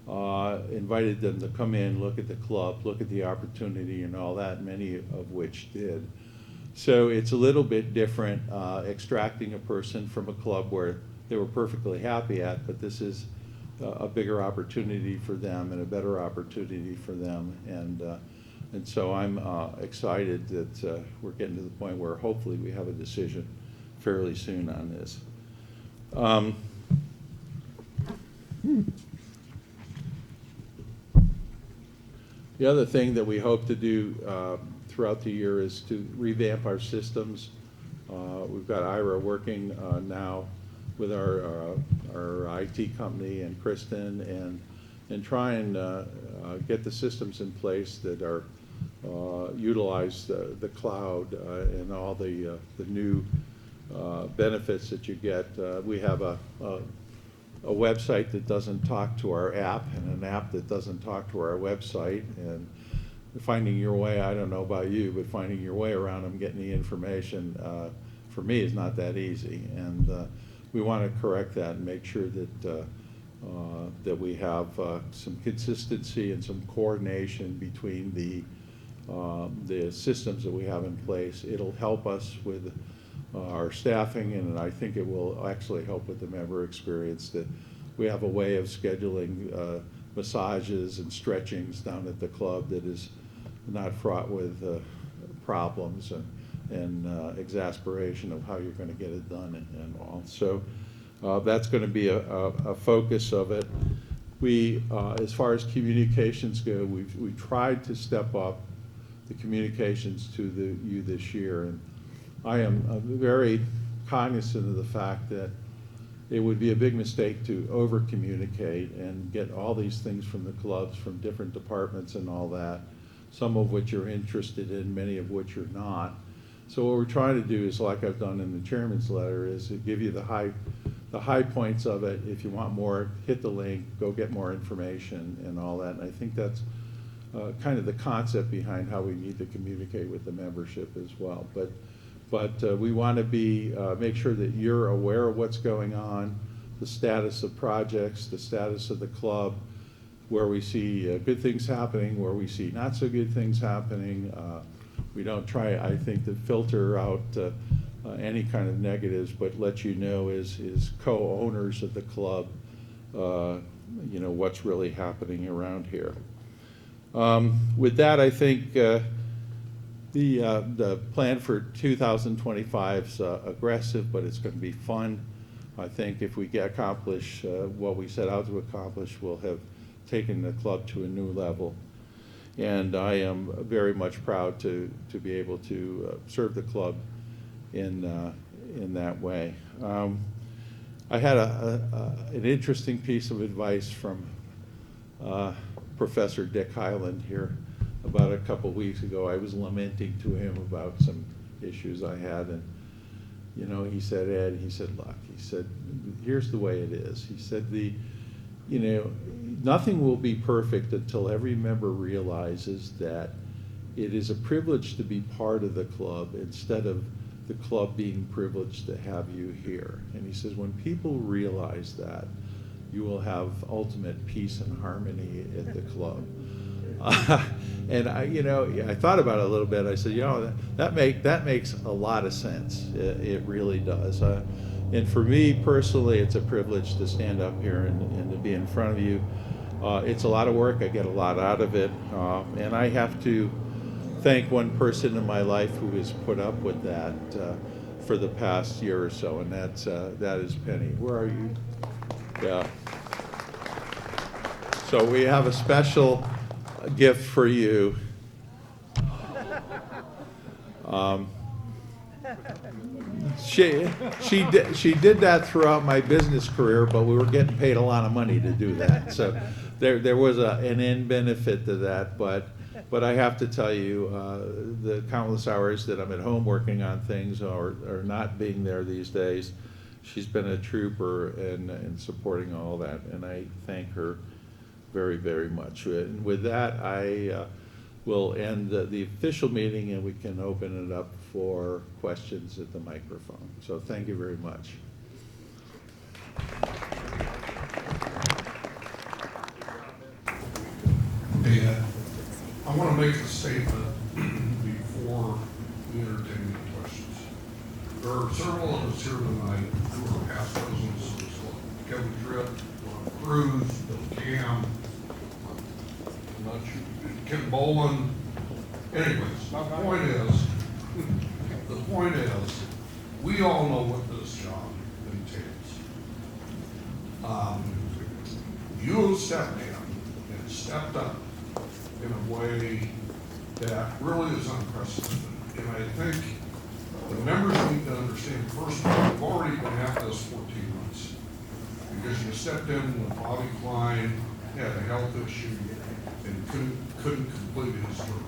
invited them to come in, look at the club, look at the opportunity and all that, many of which did. So it's a little bit different extracting a person from a club where they were perfectly happy at, but this is a bigger opportunity for them and a better opportunity for them. And so I'm excited that we're getting to the point where hopefully we have a decision fairly soon on this. The other thing that we hope to do throughout the year is to revamp our systems. We've got Ira working now with our IT company and Kristen, and try and get the systems in place that are utilize the cloud and all the new benefits that you get. We have a website that doesn't talk to our app, and an app that doesn't talk to our website, and finding your way, I don't know about you, but finding your way around them, getting the information, for me is not that easy. And we want to correct that and make sure that that we have some consistency and some coordination between the systems that we have in place. It'll help us with our staffing, and I think it will actually help with the member experience, that we have a way of scheduling massages and stretchings down at the club that is not fraught with problems and exasperation of how you're going to get it done and all. So that's going to be a focus of it. We, as far as communications go, we've tried to step up the communications to you this year, and I am very cognizant of the fact that it would be a big mistake to over-communicate and get all these things from the clubs, from different departments and all that, some of which you're interested in, many of which you're not. So what we're trying to do is, like I've done in the chairman's letter, is to give you the high points of it. If you want more, hit the link, go get more information and all that. And I think that's kind of the concept behind how we need to communicate with the membership as well. But we want to be make sure that you're aware of what's going on, the status of projects, the status of the club, where we see good things happening, where we see not so good things happening. We don't try, I think, to filter out any kind of negatives, but let you know as co-owners of the club, you know, what's really happening around here. With that, I think the plan for 2025 is aggressive, but it's going to be fun. I think if we accomplish what we set out to accomplish, we'll have taken the club to a new level. and I am very much proud to be able to serve the club in that way. I had an interesting piece of advice from Professor Dick Hyland here about a couple weeks ago. I was lamenting to him about some issues I had, and you know, he said, Ed, he said, look, he said, here's the way it is. He said, you know, nothing will be perfect until every member realizes that it is a privilege to be part of the club instead of the club being privileged to have you here. And he says, when people realize that, you will have ultimate peace and harmony at the club. And I thought about it a little bit. I said, that makes a lot of sense. It really does. And for me personally, it's a privilege to stand up here and to be in front of you. It's a lot of work. I get a lot out of it, and I have to thank one person in my life who has put up with that for the past year or so, and that is Penny. Where are you? Yeah. So we have a special gift for you. She did that throughout my business career, but we were getting paid a lot of money to do that. So there was an end benefit to that, but I have to tell you, the countless hours that I'm at home working on things or not being there these days, she's been a trooper in supporting all that, and I thank her very, very much. And with that, I will end the official meeting, and we can open it up for questions at the microphone. So thank you very much. Hey, I want to make a statement before we entertain any questions. There are several of us here tonight who are past presidents of this club. Kevin Tripp, Ron Cruz, Bill Cam, Ken Boland. Anyways, the point is, we all know what this job entails. You have stepped in and stepped up in a way that really is unprecedented. And I think the members need to understand, first of all, you've already been at this 14 months because you stepped in when Bobby Klein had a health issue and couldn't complete his term.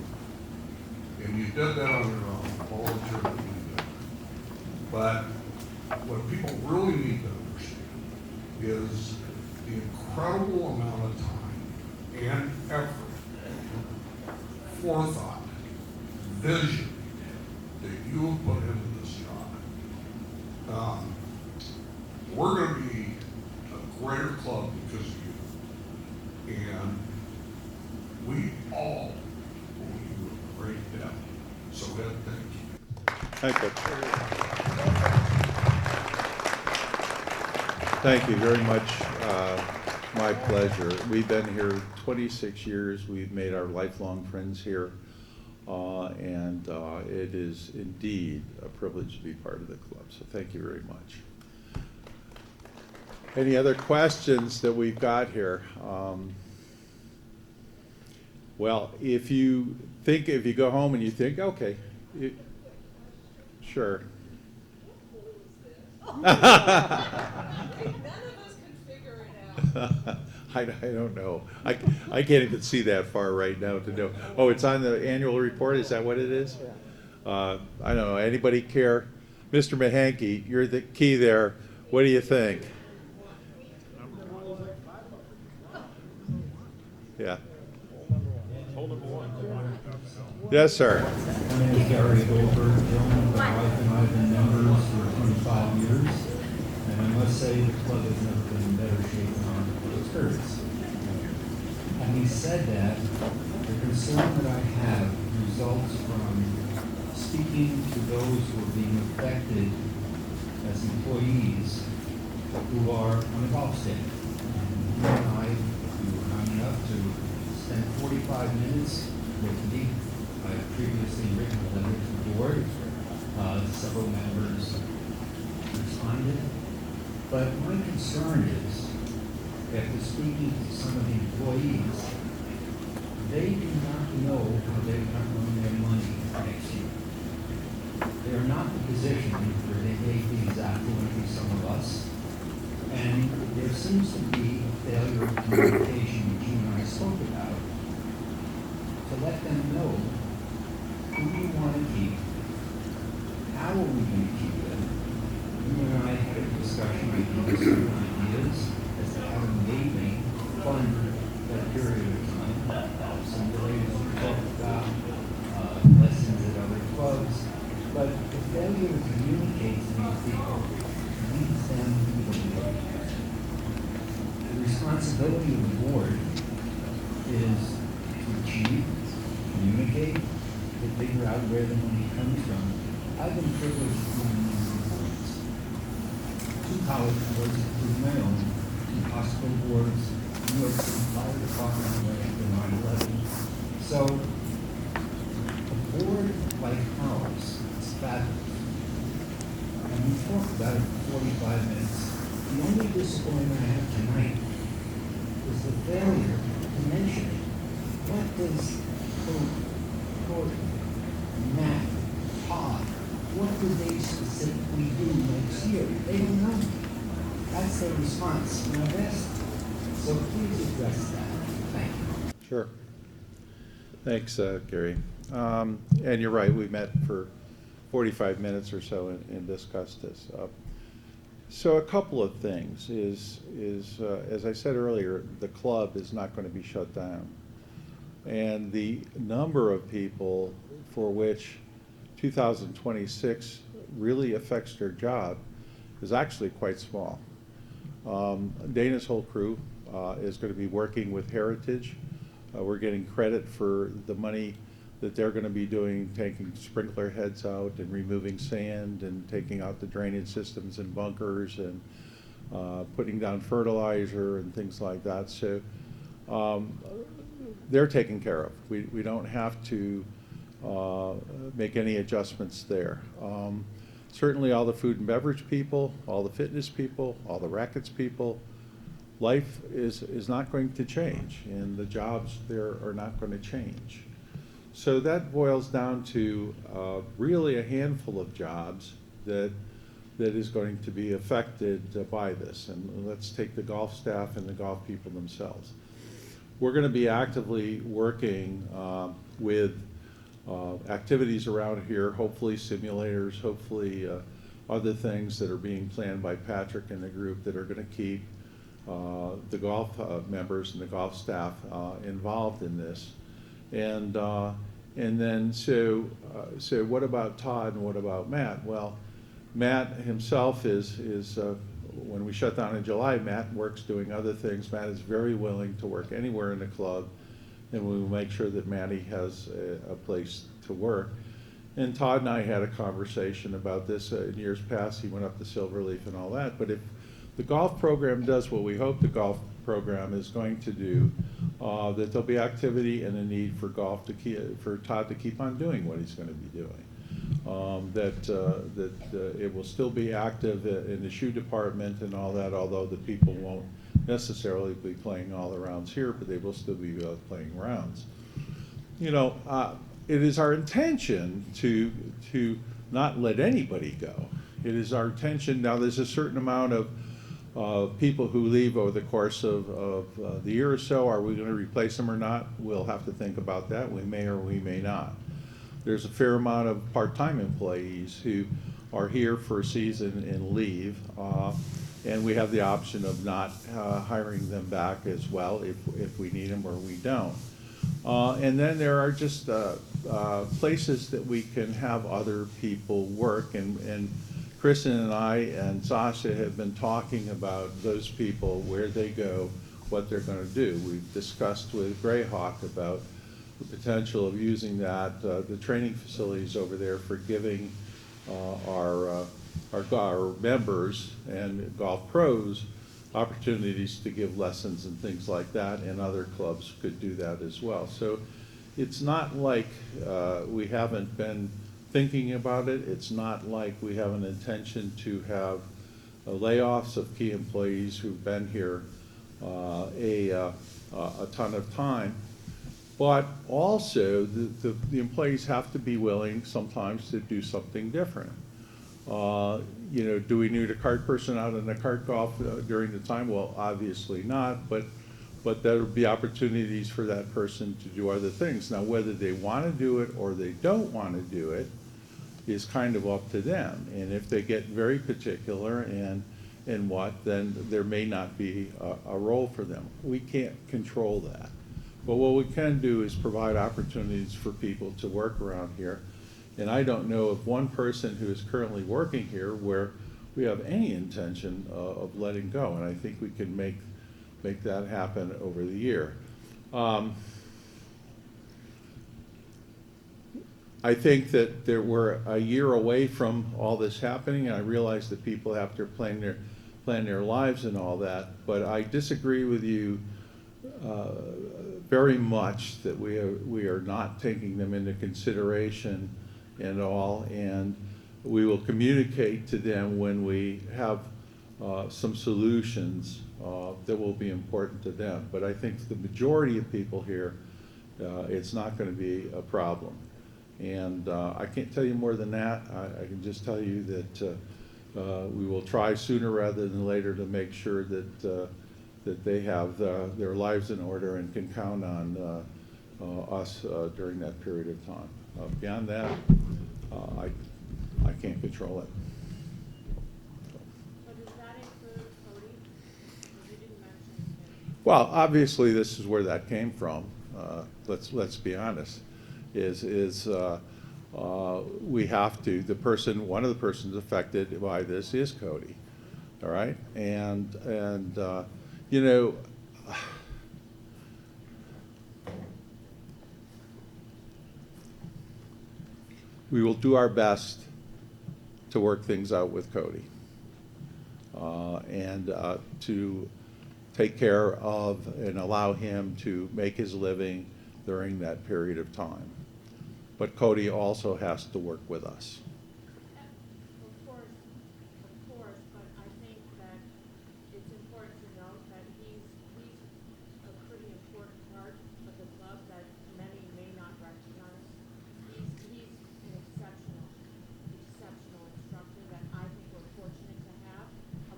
And you did that on your own, voluntarily. But what people really need to understand is the incredible amount of time and effort, forethought, vision that you have put into this job. We're going to be a greater club because of you. And we all owe you a great debt. So Ed, thank you. Thank you. Thank you very much. My pleasure. We've been here 26 years. We've made our lifelong friends here. And it is indeed a privilege to be part of the club. So thank you very much. Any other questions that we've got here? Well, if you go home and you think, okay, sure. None of us can figure it out. I don't know. I can't even see that far right now to know. Oh, it's on the annual report? Is that what it is? I don't know. Anybody care? Mr. Mahanke, you're the key there. What do you think? Yeah. Yes, sir. My name is Gary Goldberg. My wife and I have been members for 25 years, and I must say the club has never been in better shape than our experience. Having said that, the concern that I have results from speaking to those who are being affected as employees who are on the golf stand. You and I, we were kind enough to spend 45 minutes with me. I have previously written a letter to the board. Several members responded. But my concern is, after speaking to some of the employees, they do not know how they're going to earn their money next year. They are not in a position where they may be exactly like some of us. And there seems to be a failure of communication, which you and I spoke about, to let them know who we want to keep, how are we going to keep them. You and I had a discussion, I gave you some ideas as to how to maybe fund that period of time. Some related we talked about, lessons at other clubs, but the failure to communicate to these people leads them to the The responsibility of the board is to achieve, communicate, to figure out where the money comes from. I've been privileged to run these boards. 2 college boards, including my own, 2 hospital boards, New York City Fire Department, after 9/11. So, a board like ours is fabulous. And we talked about it for 45 minutes. The only disappointment I have tonight is the failure to mention what does Gordon, Matt, Todd, what do they specifically do next year? They don't know. That's their response. And I've asked, so please address that. Thank you. Sure. Thanks, Gary. And you're right, we met for 45 minutes or so and discussed this. So a couple of things is as I said earlier, the club is not going to be shut down. And the number of people for which 2026 really affects their job is actually quite small. Dana's whole crew is going to be working with Heritage. We're getting credit for the money that they're going to be doing, taking sprinkler heads out and removing sand and taking out the drainage systems and bunkers and putting down fertilizer and things like that. So they're taken care of. We don't have to make any adjustments there. Certainly all the food and beverage people, all the fitness people, all the rackets people, life is not going to change, and the jobs there are not going to change. So that boils down to really a handful of jobs that is going to be affected by this. And let's take the golf staff and the golf people themselves. We're going to be actively working with activities around here, hopefully simulators, hopefully other things that are being planned by Patrick and the group that are going to keep the golf members and the golf staff involved in this. And then so what about Todd and what about Matt? Well, Matt himself is when we shut down in July, Matt works doing other things. Matt is very willing to work anywhere in the club, and we will make sure that Matty has a place to work. And Todd and I had a conversation about this in years past. He went up to Silverleaf and all that. But if the golf program does what we hope the golf program is going to do, that there'll be activity and a need for golf for Todd to keep on doing what he's going to be doing. That it will still be active in the shoe department and all that, although the people won't necessarily be playing all the rounds here, but they will still be playing rounds. You know, it is our intention to not let anybody go. It is our intention. Now, there's a certain amount of people who leave over the course of the year or so. Are we going to replace them or not? We'll have to think about that. We may or we may not. There's a fair amount of part-time employees who are here for a season and leave, and we have the option of not hiring them back as well if we need them or we don't. And then there are just places that we can have other people work, and Kristen and I and Sasha have been talking about those people, where they go, what they're going to do. We've discussed with Greyhawk about the potential of using that, the training facilities over there for giving our members and golf pros opportunities to give lessons and things like that, and other clubs could do that as well. So it's not like we haven't been thinking about it. It's not like we have an intention to have layoffs of key employees who've been here a ton of time. But also, the employees have to be willing sometimes to do something different. You know, do we need a cart person out in a cart golf during the time? Well, obviously not, but there will be opportunities for that person to do other things. Now, whether they want to do it or they don't want to do it is kind of up to them. And if they get very particular and then there may not be a role for them. We can't control that. But what we can do is provide opportunities for people to work around here. And I don't know of one person who is currently working here where we have any intention of letting go. And I think we can make that happen over the year. I think that we're a year away from all this happening, and I realize that people have to plan their lives and all that. But I disagree with you very much that we are not taking them into consideration and all, and we will communicate to them when we have some solutions that will be important to them. But I think the majority of people here, it's not going to be a problem. And I can't tell you more than that. I can just tell you that we will try sooner rather than later to make sure that they have their lives in order and can count on us during that period of time. Beyond that, I can't control it. So does that include Cody? Because you didn't mention him. Well, obviously, this is where that came from. Let's be honest. We have to. One of the persons affected by this is Cody. All right, and you know. We will do our best to work things out with Cody and to take care of and allow him to make his living during that period of time. But Cody also has to work with us. Of course, but I think that it's important to note that he's a pretty important part of the club that many may not recognize. He's an exceptional instructor that I think we're fortunate to have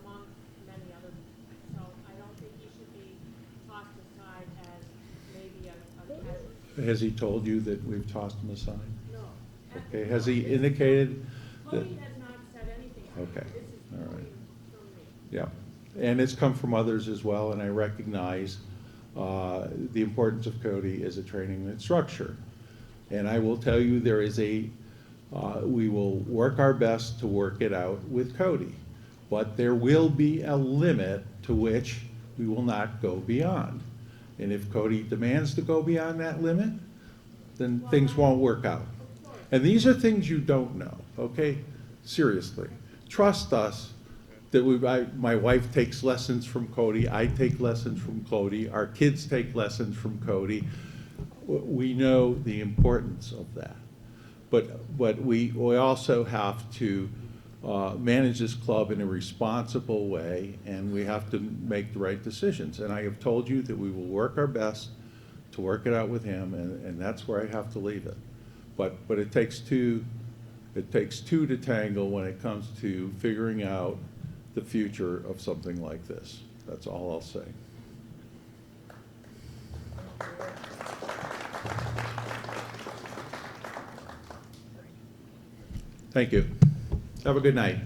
among many other people. So I don't think he should be tossed aside as maybe a casualty. Has he told you that we've tossed him aside? No. Okay, has he indicated that? Cody has not said anything. Okay, This is all right. coming from me. Yeah, and it's come from others as well, and I recognize the importance of Cody as a training instructor. And I will tell you, we will work our best to work it out with Cody. But there will be a limit to which we will not go beyond. And if Cody demands to go beyond that limit, then things won't work out. And these are things you don't know, okay? Seriously. Trust us that my wife takes lessons from Cody, I take lessons from Cody, our kids take lessons from Cody. We know the importance of that. But we also have to manage this club in a responsible way, and we have to make the right decisions. And I have told you that we will work our best to work it out with him, and that's where I have to leave it. But it takes two to tangle when it comes to figuring out the future of something like this. That's all I'll say. Thank you. Have a good night.